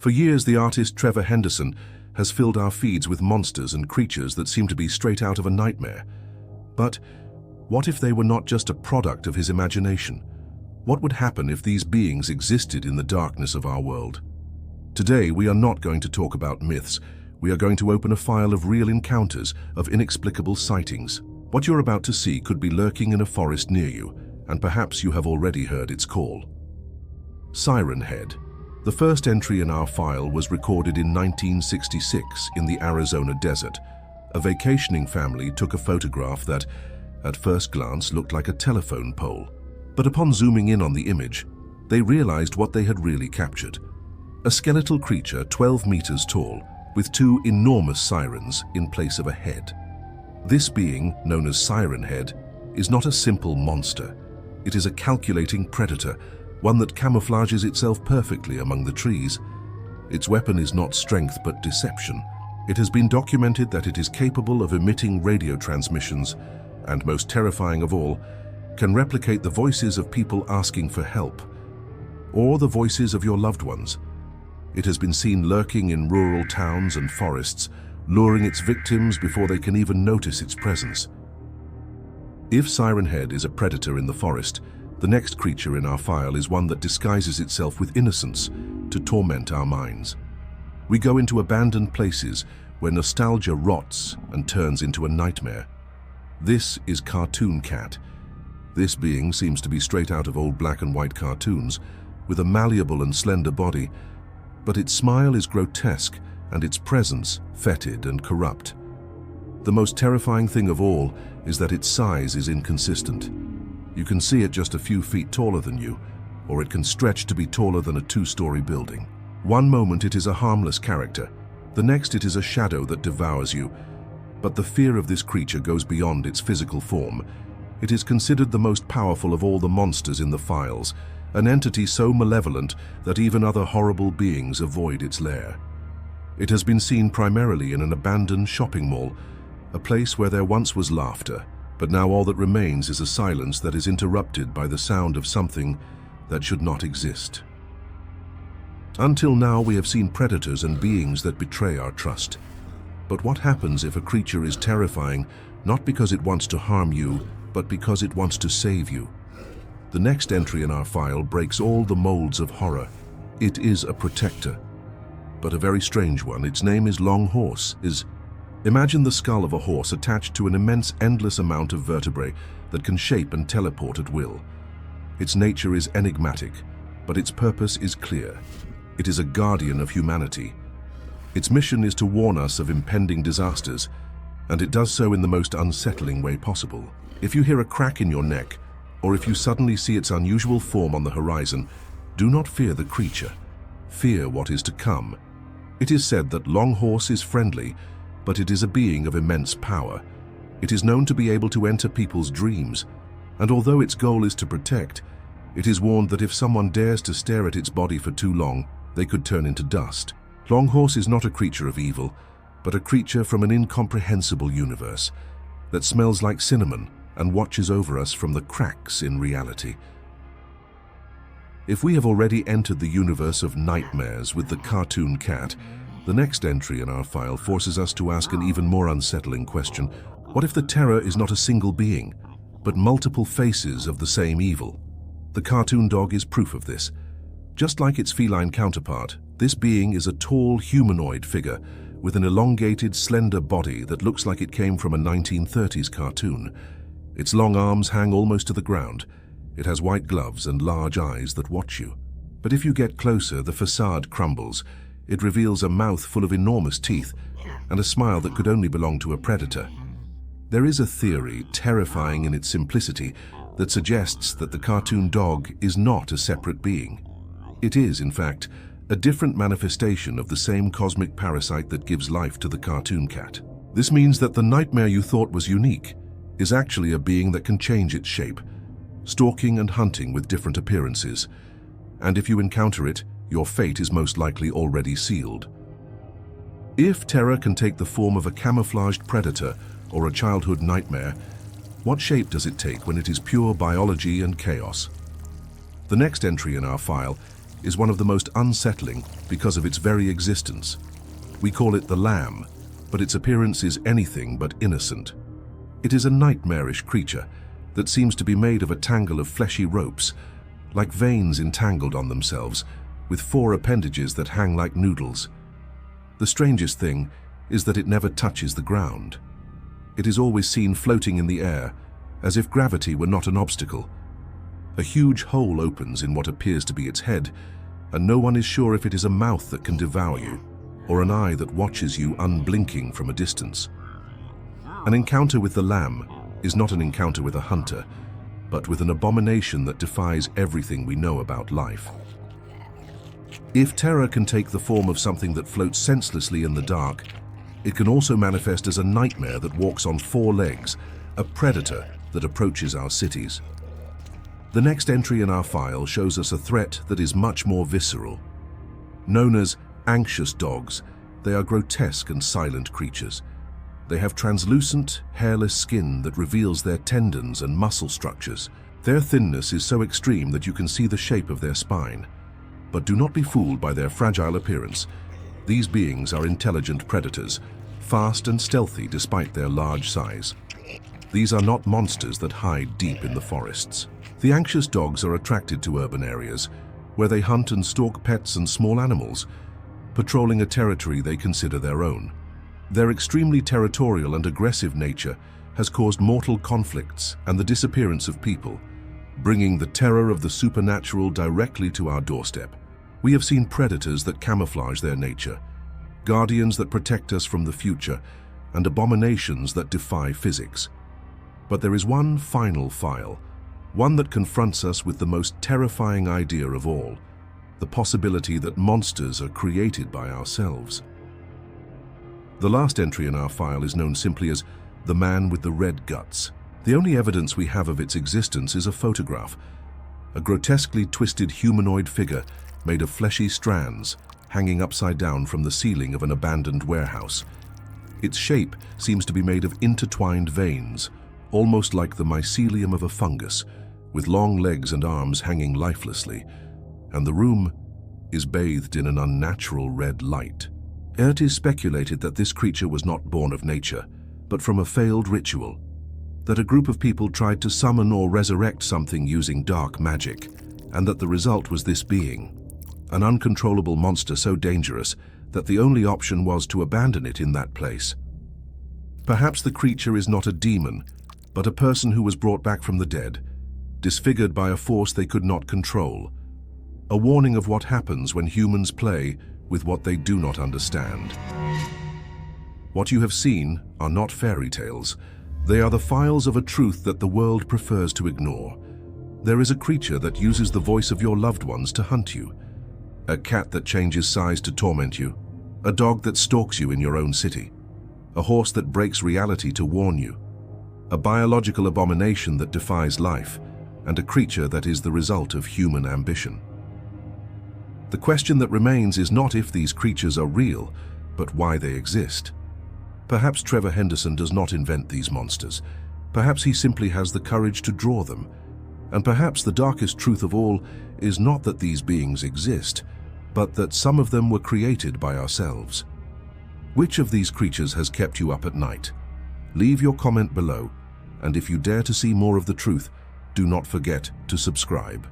For years, the artist Trevor Henderson has filled our feeds with monsters and creatures that seem to be straight out of a nightmare. But what if they were not just a product of his imagination? What would happen if these beings existed in the darkness of our world? Today, we are not going to talk about myths. We are going to open a file of real encounters, of inexplicable sightings. What you're about to see could be lurking in a forest near you, and perhaps you have already heard its call. Siren Head. The first entry in our file was recorded in 1966 in the Arizona desert. A vacationing family took a photograph that, at first glance, looked like a telephone pole. But upon zooming in on the image, they realized what they had really captured. A skeletal creature 12 meters tall, with two enormous sirens in place of a head. This being, known as Siren Head, is not a simple monster. It is a calculating predator, one that camouflages itself perfectly among the trees. Its weapon is not strength but deception. It has been documented that it is capable of emitting radio transmissions, and most terrifying of all, can replicate the voices of people asking for help, or the voices of your loved ones. It has been seen lurking in rural towns and forests, luring its victims before they can even notice its presence. If Siren Head is a predator in the forest, the next creature in our file is one that disguises itself with innocence to torment our minds. We go into abandoned places where nostalgia rots and turns into a nightmare. This is Cartoon Cat. This being seems to be straight out of old black and white cartoons, with a malleable and slender body, but its smile is grotesque and its presence fetid and corrupt. The most terrifying thing of all is that its size is inconsistent. You can see it just a few feet taller than you, or it can stretch to be taller than a two-story building. One moment it is a harmless character, the next it is a shadow that devours you. But the fear of this creature goes beyond its physical form. It is considered the most powerful of all the monsters in the files, an entity so malevolent that even other horrible beings avoid its lair. It has been seen primarily in an abandoned shopping mall, a place where there once was laughter, but now all that remains is a silence that is interrupted by the sound of something that should not exist. Until now, we have seen predators and beings that betray our trust. But what happens if a creature is terrifying, not because it wants to harm you, but because it wants to save you? The next entry in our file breaks all the molds of horror. It is a protector, but a very strange one. Its name is Long Horse. Imagine the skull of a horse attached to an immense, endless amount of vertebrae that can shape and teleport at will. Its nature is enigmatic, but its purpose is clear. It is a guardian of humanity. Its mission is to warn us of impending disasters, and it does so in the most unsettling way possible. If you hear a crack in your neck, or if you suddenly see its unusual form on the horizon, do not fear the creature. Fear what is to come. It is said that Long Horse is friendly, but it is a being of immense power. It is known to be able to enter people's dreams, and although its goal is to protect, it is warned that if someone dares to stare at its body for too long, they could turn into dust. Long Horse is not a creature of evil, but a creature from an incomprehensible universe that smells like cinnamon and watches over us from the cracks in reality. If we have already entered the universe of nightmares with the Cartoon Cat, the next entry in our file forces us to ask an even more unsettling question. What if the terror is not a single being, but multiple faces of the same evil? The cartoon dog is proof of this. Just like its feline counterpart, this being is a tall humanoid figure with an elongated, slender body that looks like it came from a 1930s cartoon. Its long arms hang almost to the ground. It has white gloves and large eyes that watch you. But if you get closer, the facade crumbles. It reveals a mouth full of enormous teeth and a smile that could only belong to a predator. There is a theory, terrifying in its simplicity, that suggests that the cartoon dog is not a separate being. It is, in fact, a different manifestation of the same cosmic parasite that gives life to the cartoon cat. This means that the nightmare you thought was unique is actually a being that can change its shape, stalking and hunting with different appearances. And if you encounter it, your fate is most likely already sealed. If terror can take the form of a camouflaged predator or a childhood nightmare, what shape does it take when it is pure biology and chaos? The next entry in our file is one of the most unsettling because of its very existence. We call it the Lamb, but its appearance is anything but innocent. It is a nightmarish creature that seems to be made of a tangle of fleshy ropes, like veins entangled on themselves, with 4 appendages that hang like noodles. The strangest thing is that it never touches the ground. It is always seen floating in the air, as if gravity were not an obstacle. A huge hole opens in what appears to be its head, and no one is sure if it is a mouth that can devour you, or an eye that watches you unblinking from a distance. An encounter with the Lamb is not an encounter with a hunter, but with an abomination that defies everything we know about life. If terror can take the form of something that floats senselessly in the dark, it can also manifest as a nightmare that walks on 4 legs, a predator that approaches our cities. The next entry in our file shows us a threat that is much more visceral. Known as anxious dogs, they are grotesque and silent creatures. They have translucent, hairless skin that reveals their tendons and muscle structures. Their thinness is so extreme that you can see the shape of their spine. But do not be fooled by their fragile appearance. These beings are intelligent predators, fast and stealthy despite their large size. These are not monsters that hide deep in the forests. The anxious dogs are attracted to urban areas, where they hunt and stalk pets and small animals, patrolling a territory they consider their own. Their extremely territorial and aggressive nature has caused mortal conflicts and the disappearance of people, bringing the terror of the supernatural directly to our doorstep. We have seen predators that camouflage their nature, guardians that protect us from the future, and abominations that defy physics. But there is one final file, one that confronts us with the most terrifying idea of all, the possibility that monsters are created by ourselves. The last entry in our file is known simply as the man with the red guts. The only evidence we have of its existence is a photograph, a grotesquely twisted humanoid figure made of fleshy strands hanging upside down from the ceiling of an abandoned warehouse. Its shape seems to be made of intertwined veins, almost like the mycelium of a fungus, with long legs and arms hanging lifelessly, and the room is bathed in an unnatural red light. It is speculated that this creature was not born of nature, but from a failed ritual, that a group of people tried to summon or resurrect something using dark magic, and that the result was this being, an uncontrollable monster so dangerous that the only option was to abandon it in that place. Perhaps the creature is not a demon, but a person who was brought back from the dead, disfigured by a force they could not control, a warning of what happens when humans play with what they do not understand. What you have seen are not fairy tales. They are the files of a truth that the world prefers to ignore. There is a creature that uses the voice of your loved ones to hunt you, a cat that changes size to torment you, a dog that stalks you in your own city, a horse that breaks reality to warn you, a biological abomination that defies life, and a creature that is the result of human ambition. The question that remains is not if these creatures are real, but why they exist. Perhaps Trevor Henderson does not invent these monsters. Perhaps he simply has the courage to draw them. And perhaps the darkest truth of all is not that these beings exist, but that some of them were created by ourselves. Which of these creatures has kept you up at night? Leave your comment below, and if you dare to see more of the truth, do not forget to subscribe.